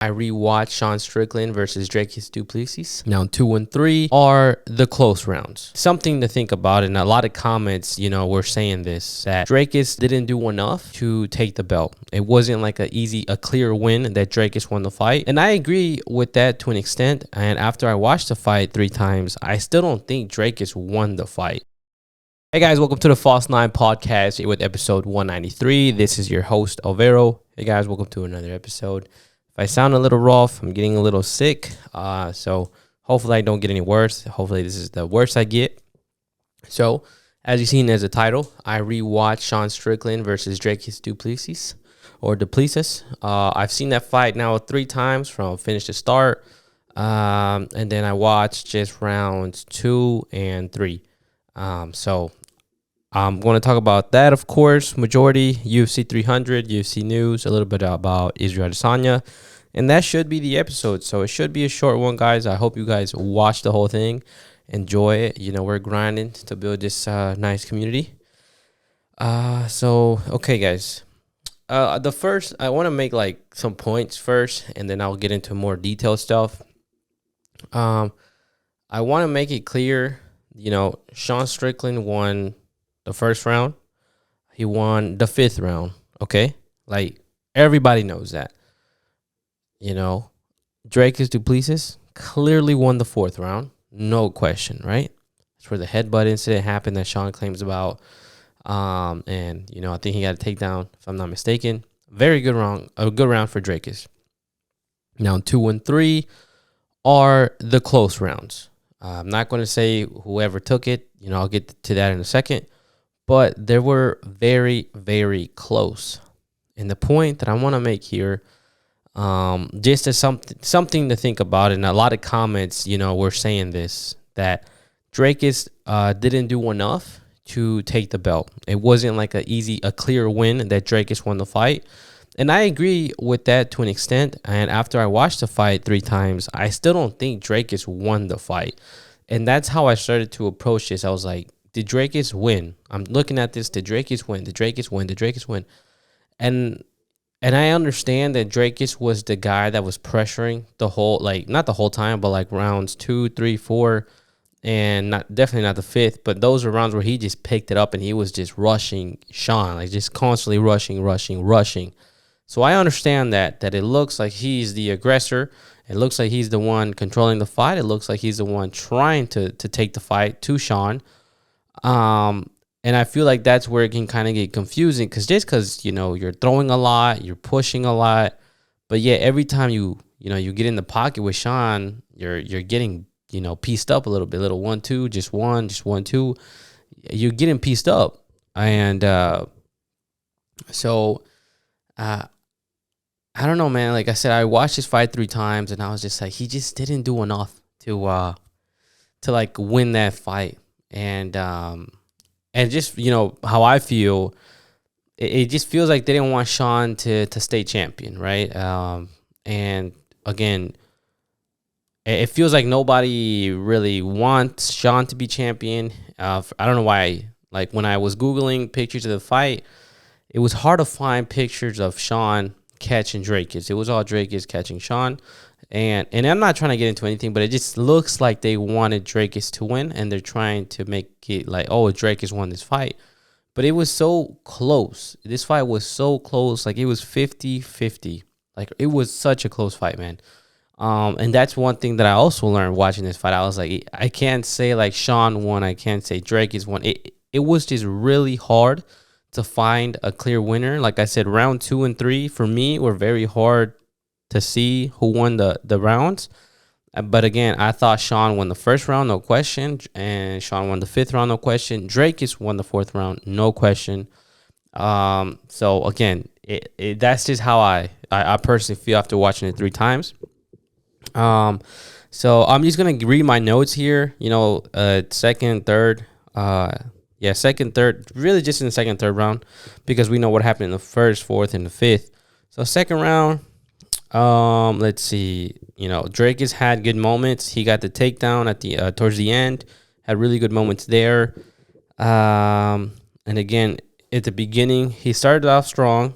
I rewatched Sean Strickland versus Dricus Du Plessis. Now 2 and 3 are the close rounds. Something to think about, and a lot of comments, were saying this, that Dricus didn't do enough to take the belt. It wasn't like a clear win that Dricus won the fight. And I agree with that to an extent. And after I watched the fight 3 times, I still don't think Dricus won the fight. Hey guys, welcome to the False 9 podcast with episode 193. This is your host, Alvaro. Hey guys, welcome to another episode. If I sound a little rough, I'm getting a little sick. So hopefully I don't get any worse. Hopefully this is the worst I get. So as you've seen as a title, I rewatched Sean Strickland versus Dricus Du Plessis or Du Plessis. I've seen that fight now 3 times from finish to start. And then I watched just rounds 2 and 3. So I'm going to talk about that, of course, majority, UFC 300, UFC news, a little bit about Israel Adesanya, and that should be the episode. So it should be a short one, guys. I hope you guys watch the whole thing, enjoy it. We're grinding to build this nice community. Okay, guys. The first, I want to make like some points first, and then I'll get into more detailed stuff. I want to make it clear, Sean Strickland won the first round. He won the 5th round. Okay, like everybody knows that. Dricus Du Plessis clearly won the 4th round, no question, right? That's where the headbutt incident happened that Sean claims about. And I think he got a takedown, if I'm not mistaken. Very good round, a good round for Dricus. Now 2 and 3 are the close rounds. I'm not going to say whoever took it. I'll get to that in a second. But they were very, very close. And the point that I want to make here, just as something to think about, and a lot of comments, were saying this, that Dricus didn't do enough to take the belt. It wasn't like a clear win that Dricus won the fight. And I agree with that to an extent. And after I watched the fight 3 times, I still don't think Dricus won the fight. And that's how I started to approach this. I was like, did Dricus win? I'm looking at this. Did Dricus win? Did Dricus win? Did Dricus win? And I understand that Dricus was the guy that was pressuring the whole, not the whole time, but like rounds 2, 3, 4, and definitely not the 5th. But those are rounds where he just picked it up and he was just rushing Sean, just constantly rushing. So I understand that it looks like he's the aggressor. It looks like he's the one controlling the fight. It looks like he's the one trying to take the fight to Sean. And I feel like that's where it can kind of get confusing because you're throwing a lot, you're pushing a lot, but yeah, every time you get in the pocket with Sean, you're getting pieced up a little bit, little 1-2, just 1-2, you're getting pieced up, and so I don't know, man. Like I said, I watched this fight 3 times, and I was just like, he just didn't do enough to win that fight. And just, how I feel, it just feels like they didn't want Sean to stay champion, right? And again, it feels like nobody really wants Sean to be champion. I don't know why. Like when I was Googling pictures of the fight, it was hard to find pictures of Sean catching Dricus. It was all Dricus catching Sean. And I'm not trying to get into anything, but it just looks like they wanted Dricus to win, and they're trying to make it like, oh, Dricus won this fight. But it was so close. This fight was so close. Like, it was 50-50. Like, it was such a close fight, man. And that's one thing that I also learned watching this fight. I was like, I can't say, like, Sean won. I can't say Dricus won. It was just really hard to find a clear winner. Like I said, round 2 and 3, for me, were very hard to see who won the rounds. But again, I thought Sean won the 1st round, no question. And Sean won the 5th round, no question. Dricus won the 4th round, no question. So again, that's just how I personally feel after watching it 3 times. So I'm just going to read my notes here, 2nd, 3rd. Second, 3rd, really just in the 2nd, 3rd round, because we know what happened in the 1st, 4th, and the 5th. So 2nd round, let's see. Dricus had good moments. He got the takedown at the towards the end. Had really good moments there. And again, at the beginning, he started off strong.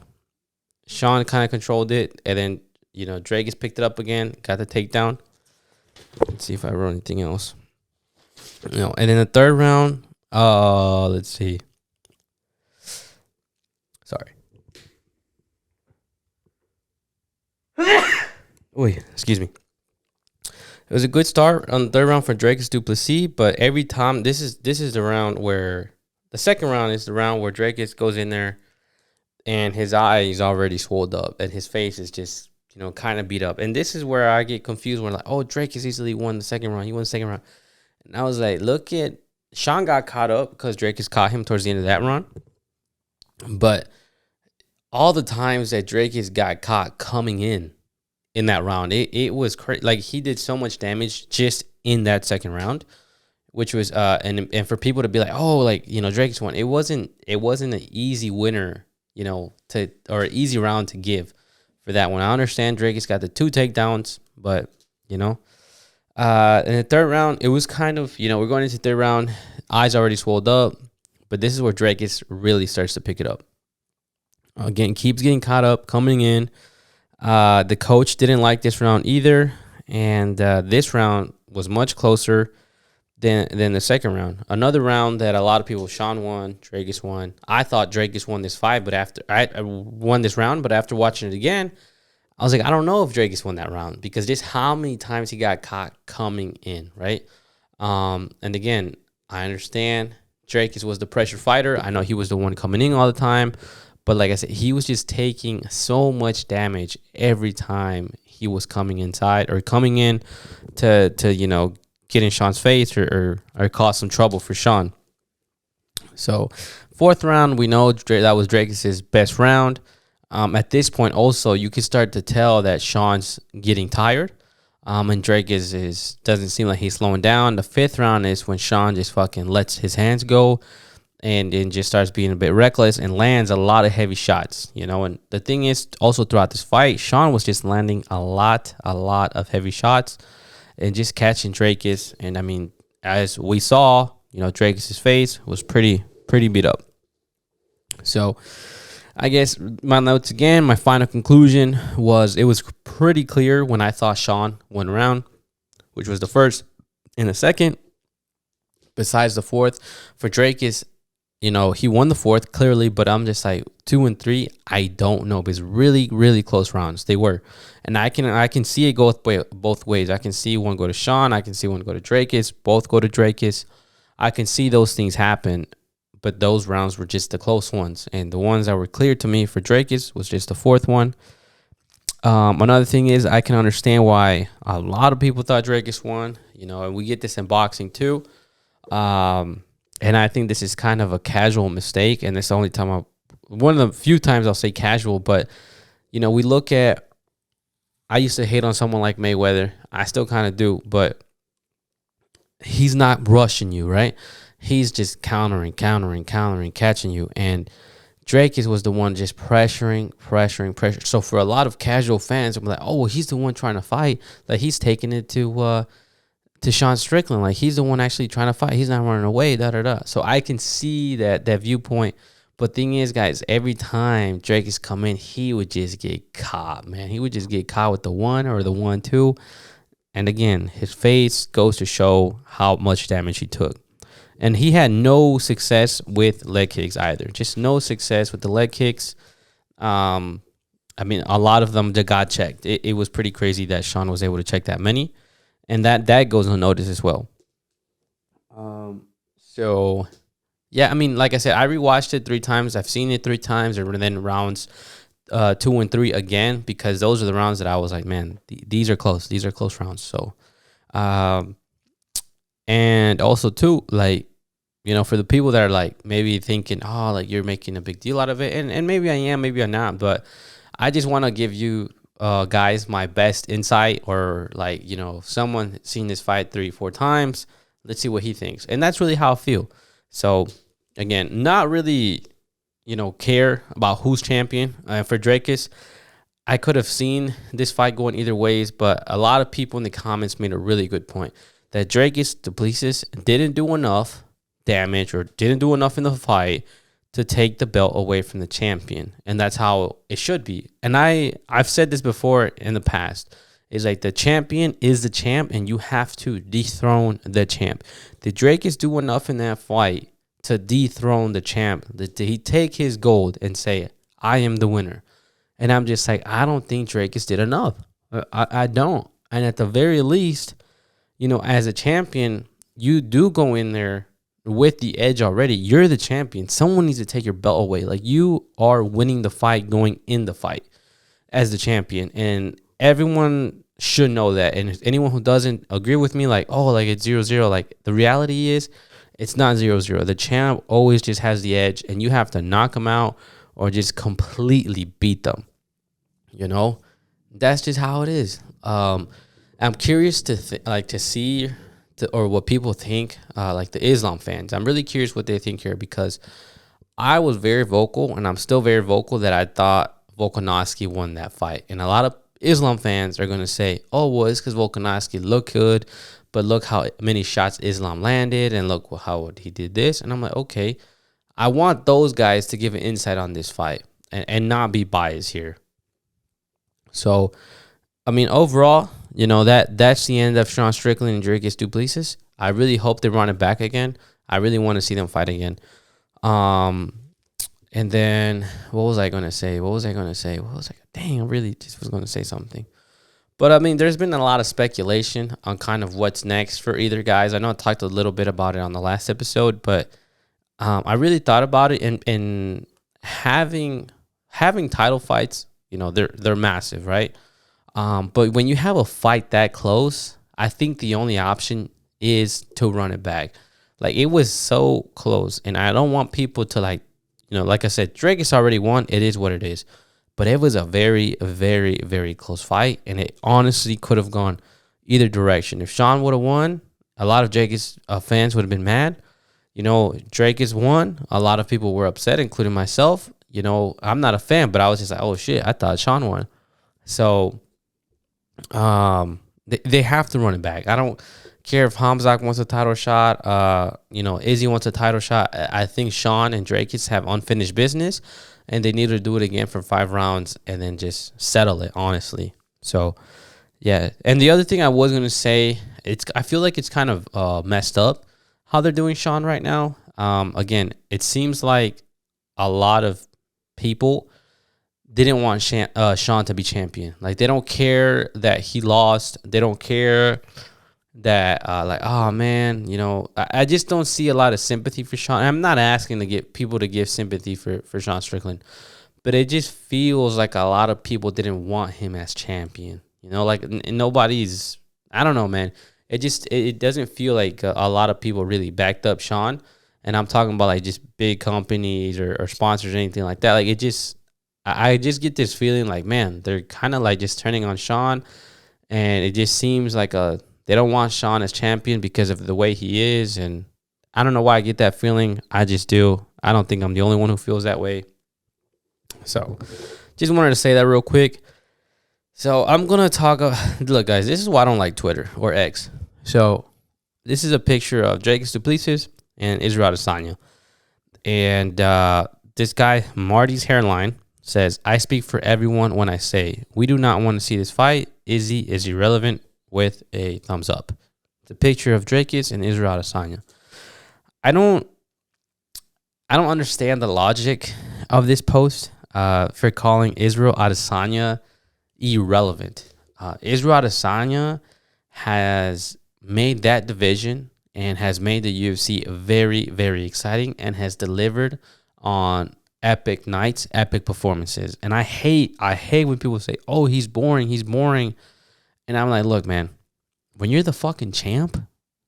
Sean kind of controlled it, and then Dricus picked it up again, got the takedown. Let's see if I wrote anything else. And in the third round, let's see. Sorry. Wait, excuse me. It was a good start on the third round for Dricus Du Plessis, but every time this is the round where the second round is the round where Dricus goes in there and his eye is already swelled up and his face is just kind of beat up. And this is where I get confused when Dricus easily won the second round. He won the second round. And I was like, look at Sean got caught up because Dricus caught him towards the end of that round. But all the times that Dricus got caught coming in that round, it was crazy. Like, he did so much damage just in that second round, which was and for people to be like, Dricus won. It wasn't an easy winner, or an easy round to give for that one. I understand Dricus got the 2 takedowns, but in the third round, it was kind of, we're going into the third round, eyes already swelled up, but this is where Dricus really starts to pick it up. Again, keeps getting caught up, coming in. The coach didn't like this round either, and this round was much closer than the second round. Another round that a lot of people, Sean won, Dricus won. I thought Dricus won this fight, but after I won this round, but after watching it again, I was like, I don't know if Dricus won that round because just how many times he got caught coming in, right? And again, I understand Dricus was the pressure fighter. I know he was the one coming in all the time. But like I said, he was just taking so much damage every time he was coming inside or coming in to get in Sean's face or cause some trouble for Sean. So fourth round, we know that was Dricus' best round. At this point, also, you can start to tell that Sean's getting tired. And Dricus doesn't seem like he's slowing down. The fifth round is when Sean just fucking lets his hands go. And then just starts being a bit reckless and lands a lot of heavy shots, And the thing is, also throughout this fight, Sean was just landing a lot of heavy shots and just catching Dricus. And I mean, as we saw, Dricus' face was pretty beat up. So I guess my notes again, my final conclusion was it was pretty clear when I thought Sean won round, which was the first and the second. Besides the fourth, for Dricus, he won the fourth clearly, but I'm just like 2 and 3. I don't know, but it's really, really close rounds. They were, and I can see it go both ways. I can see one go to Sean. I can see one go to Dricus. Both go to Dricus. I can see those things happen, but those rounds were just the close ones, and the ones that were clear to me for Dricus was just the fourth one. Another thing is I can understand why a lot of people thought Dricus won. And we get this in boxing too. And I think this is kind of a casual mistake, and it's the only time one of the few times I'll say casual, but, we look at, I used to hate on someone like Mayweather. I still kind of do, but he's not rushing you, right? He's just countering, catching you, and Dricus was the one just pressuring. So for a lot of casual fans, I'm like, oh, well, he's the one trying to fight. Like, he's taking it to Sean Strickland, like he's the one actually trying to fight. He's not running away, So I can see that viewpoint. But thing is, guys, every time Dricus come in, he would just get caught, man. He would just get caught with the 1 or the 1-2. And again, his face goes to show how much damage he took. And he had no success with leg kicks either. Just no success with the leg kicks. I mean, a lot of them that got checked. It was pretty crazy that Sean was able to check that many. And that goes unnoticed as well. So, yeah, I mean, like I said, I rewatched it 3 times. I've seen it 3 times, and then rounds 2 and 3 again, because those are the rounds that I was like, man, these are close. These are close rounds. So, and also too, like, for the people that are like maybe thinking, oh, like you're making a big deal out of it, and maybe I am, maybe I'm not, but I just want to give you guys my best insight, or like, someone seen this fight 3-4 times, let's see what he thinks. And that's really how I feel. So again, not really care about who's champion. For Dricus, I could have seen this fight going either ways, but a lot of people in the comments made a really good point that Dricus Du Plessis didn't do enough damage or didn't do enough in the fight to take the belt away from the champion. And that's how it should be. And I've said this before in the past. It's like the champion is the champ, and you have to dethrone the champ. Did Dricus do enough in that fight to dethrone the champ? Did he take his gold and say, I am the winner? And I'm just like, I don't think Dricus did enough. I don't. And at the very least, you know, as a champion, you do go in there with the edge already. You're the champion. Someone needs to take your belt away. Like, you are winning the fight going in the fight as the champion. And everyone should know that. And anyone who doesn't agree with me, like, oh, like it's 0-0, like the reality is it's not 0-0. The champ always just has the edge, and you have to knock them out or just completely beat them. You know, that's just how it is. I'm curious to see what people think, like the Islam fans. I'm really curious what they think here, because I was very vocal, and I'm still very vocal, that I thought Volkanovski won that fight. And a lot of Islam fans are going to say, oh, well, it's because Volkanovski looked good, but look how many shots Islam landed, and look how he did this. And I'm like, okay, I want those guys to give an insight on this fight and not be biased here. So, I mean, overall, you know, that's the end of Sean Strickland and Dricus Du Plessis. I really hope they run it back again. I really want to see them fight again. And then what was I going to say? Dang, I really just was going to say something. But, I mean, there's been a lot of speculation on kind of what's next for either guys. I know I talked a little bit about it on the last episode, but I really thought about it, and having title fights, you know, they're massive, right? But when you have a fight that close, I think the only option is to run it back. Like, it was so close, and I don't want people to, like, you know, like I said, Dricus already won. It is what it is. But it was a very, very, very close fight, and it honestly could have gone either direction. If Sean would have won, a lot of Dricus fans would have been mad. You know, Dricus won. A lot of people were upset, including myself. You know, I'm not a fan, but I was just like, oh, shit, I thought Sean won. So they have to run it back. I don't care if Khamzat wants a title shot. You know, Izzy wants a title shot. I think Sean and Dricus have unfinished business, and they need to do it again for 5 rounds and then just settle it, honestly. So, yeah. And the other thing I was going to say, I feel like it's kind of messed up how they're doing Sean right now. Again, it seems like a lot of people didn't want Sean to be champion. Like, they don't care that he lost. They don't care that, like, oh, man, you know, I just don't see a lot of sympathy for Sean. I'm not asking to get people to give sympathy for Sean Strickland, but it just feels like a lot of people didn't want him as champion. You know, like, nobody's, I don't know, man. It doesn't feel like a lot of people really backed up Sean. And I'm talking about, like, just big companies or sponsors or anything like that. Like, I just get this feeling like, man, they're kind of like just turning on Sean, and it just seems like they don't want Sean as champion because of the way he is. And I don't know why I get that feeling. I just do. I don't think I'm the only one who feels that way. So just wanted to say that real quick. So I'm going to talk. Look, guys, this is why I don't like Twitter or X. So this is a picture of Dricus Du Plessis and Israel Adesanya. And this guy, Marty's hairline, says, I speak for everyone when I say we do not want to see this fight. Izzy is irrelevant, with a thumbs up. It's a picture of Dricus and Israel Adesanya. I don't understand the logic of this post for calling Israel Adesanya irrelevant. Israel Adesanya has made that division and has made the UFC very, very exciting, and has delivered on epic nights, epic performances. And I hate when people say, oh, he's boring. And I'm like, look, man, when you're the fucking champ,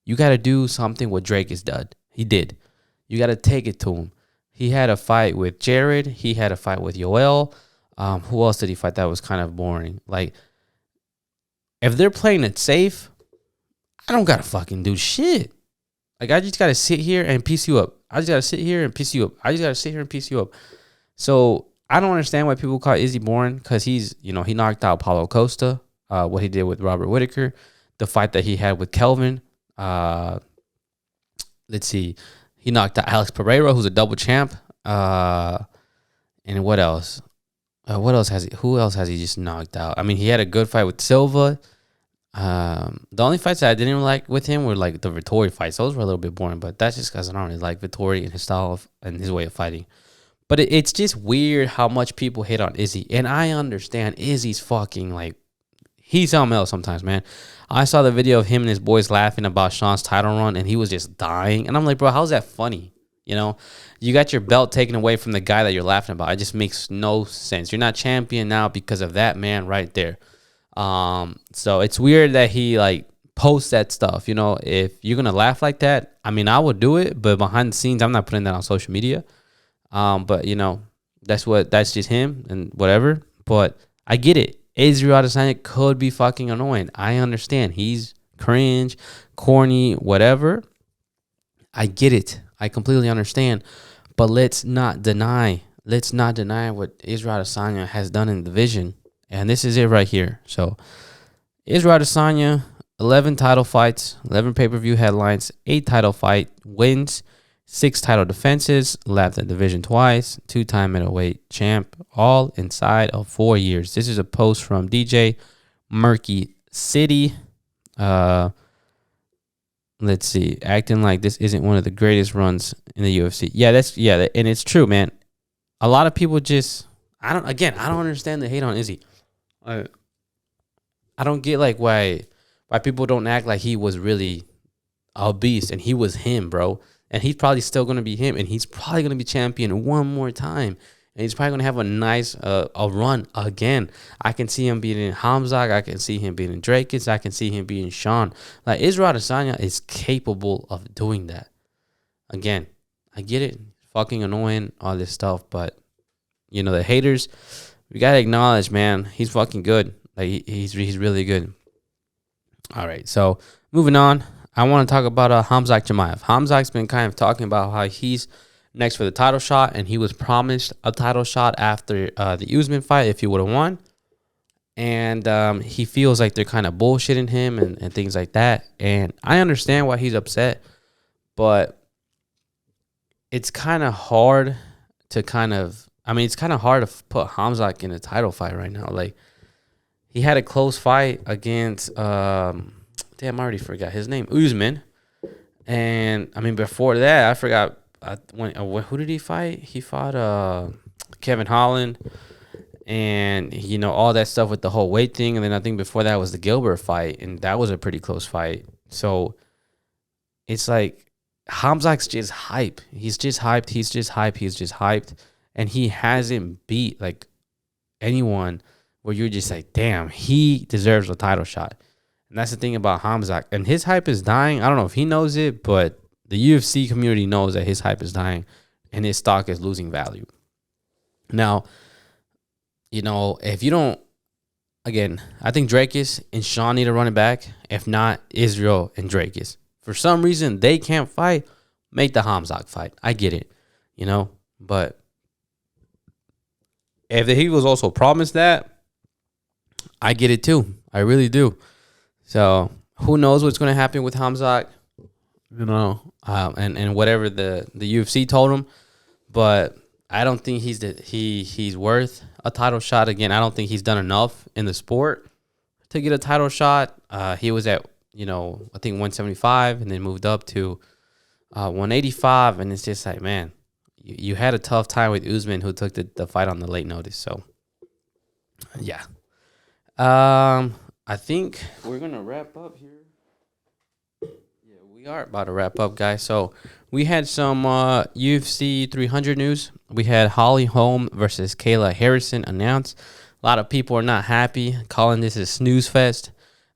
you got to do something what Dricus did. You got to take it to him. He had a fight with Jared. He had a fight with Yoel. Who else did he fight that was kind of boring? Like, if they're playing it safe, I don't got to fucking do shit. Like, I just got to sit here and piece you up. So I don't understand why people call Izzy boring, because he's, you know, he knocked out Paulo Costa. What he did with Robert Whittaker, the fight that he had with Kelvin. Let's see. He knocked out Alex Pereira, who's a double champ. And what else? What else has he? Who else has he just knocked out? I mean, he had a good fight with Silva. The only fights that I didn't like with him were like the Vettori fights. Those were a little bit boring, but that's just because I don't really like Vettori and his style and his way of fighting. But it's just weird how much people hate on Izzy, and I understand Izzy's fucking like he's something else sometimes, man. I saw the video of him and his boys laughing about Sean's title run, and he was just dying. And I'm like, bro, how's that funny? You know, you got your belt taken away from the guy that you're laughing about. It just makes no sense. You're not champion now because of that man right there. So it's weird that he like posts that stuff. You know, if you're gonna laugh like that, I mean, I would do it, but behind the scenes, I'm not putting that on social media. But you know, that's just him and whatever. But I get it. Israel Adesanya could be fucking annoying. I understand. He's cringe, corny, whatever. I get it. I completely understand. But let's not deny what Israel Adesanya has done in the division. And this is it right here. So Israel Adesanya, 11 title fights, 11 pay-per-view headlines, 8 title fight wins, 6 title defenses, left the division twice, 2-time middleweight champ, all inside of 4 years. This is a post from DJ Murky City. Let's see, acting like this isn't one of the greatest runs in the UFC. Yeah, and it's true, man. A lot of people just, I don't understand the hate on Izzy. I don't get like why people don't act like he was really a beast and he was him, bro. And he's probably still going to be him, and he's probably going to be champion one more time. And he's probably going to have a nice a run again. I can see him beating Khamzat. I can see him beating Dricus. I can see him beating Sean. Like, Israel Adesanya is capable of doing that. Again, I get it. Fucking annoying, all this stuff. But, you know, the haters, we got to acknowledge, man, he's fucking good. Like, he's really good. All right, so moving on. I want to talk about Khamzat Chimaev. Khamzat's been kind of talking about how he's next for the title shot, and he was promised a title shot after the Usman fight if he would have won. And he feels like they're kind of bullshitting him and things like that. And I understand why he's upset, but it's kind of hard to it's kind of hard to put Khamzat in a title fight right now. Like, he had a close fight against damn, I already forgot his name, Usman. And I mean, before that, I forgot who did he fight? He fought Kevin Holland, and you know, all that stuff with the whole weight thing. And then I think before that was the Gilbert fight, and that was a pretty close fight. So it's like Khamzat's just hype. He's just hyped, and he hasn't beat like anyone where you're just like, damn, he deserves a title shot. And that's the thing about Khamzat. And his hype is dying. I don't know if he knows it, but the UFC community knows that his hype is dying and his stock is losing value. Now, you know, if you don't, again, I think Dricus and Sean need to run it back. If not, Israel and Dricus. For some reason, they can't fight. Make the Khamzat fight. I get it, you know. But if he was also promised that, I get it too. I really do. So who knows what's going to happen with Khamzat, you know, and whatever the UFC told him. But I don't think he's worth a title shot. Again, I don't think he's done enough in the sport to get a title shot. He was at, you know, I think 175 and then moved up to 185. And it's just like, man, you had a tough time with Usman, who took the fight on the late notice. So, yeah. I think we're going to wrap up here. Yeah, we are about to wrap up, guys. So we had some UFC 300 news. We had Holly Holm versus Kayla Harrison announced. A lot of people are not happy, calling this a snooze fest.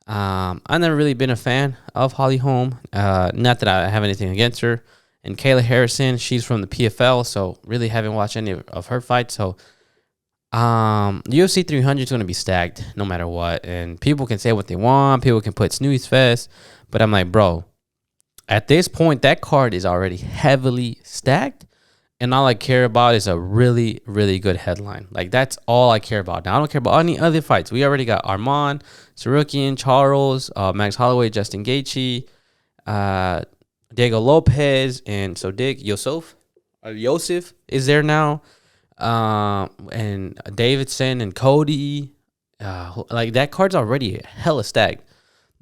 I've never really been a fan of Holly Holm. Not that I have anything against her. And Kayla Harrison, she's from the PFL, so really haven't watched any of her fights. So UFC 300 is going to be stacked no matter what, and people can say what they want, people can put snooze fest, but I'm like, bro, at this point that card is already heavily stacked, and all I care about is a really, really good headline. Like, that's all I care about. Now I don't care about any other fights. We already got Arman Sarukian, Charles, Max Holloway, Justin Gaethje, Diego Lopez, and Sodiq Yusuff. Yosef is there now, and Davidson and Cody. Like that card's already hella stacked.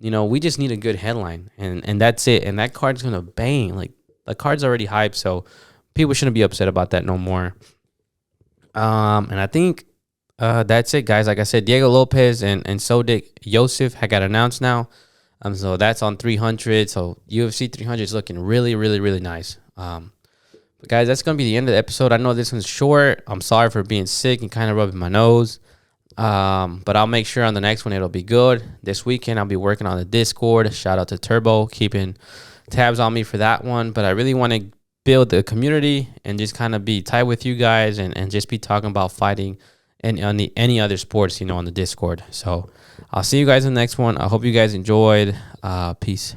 You know, we just need a good headline, and that's it. And that card's gonna bang. Like the card's already hyped, so people shouldn't be upset about that no more. And I think that's it, guys. Like I said, Diego Lopez and Sodik Yosef had got announced now. So that's on 300. So UFC 300 is looking really, really, really nice. But guys, that's gonna be the end of the episode. I know this one's short. I'm sorry for being sick and kind of rubbing my nose. But I'll make sure on the next one it'll be good. This weekend I'll be working on the Discord. Shout out to Turbo, keeping tabs on me for that one. But I really want to build the community and just kind of be tight with you guys and just be talking about fighting and on any other sports, you know, on the Discord. So I'll see you guys in the next one. I hope you guys enjoyed. Peace.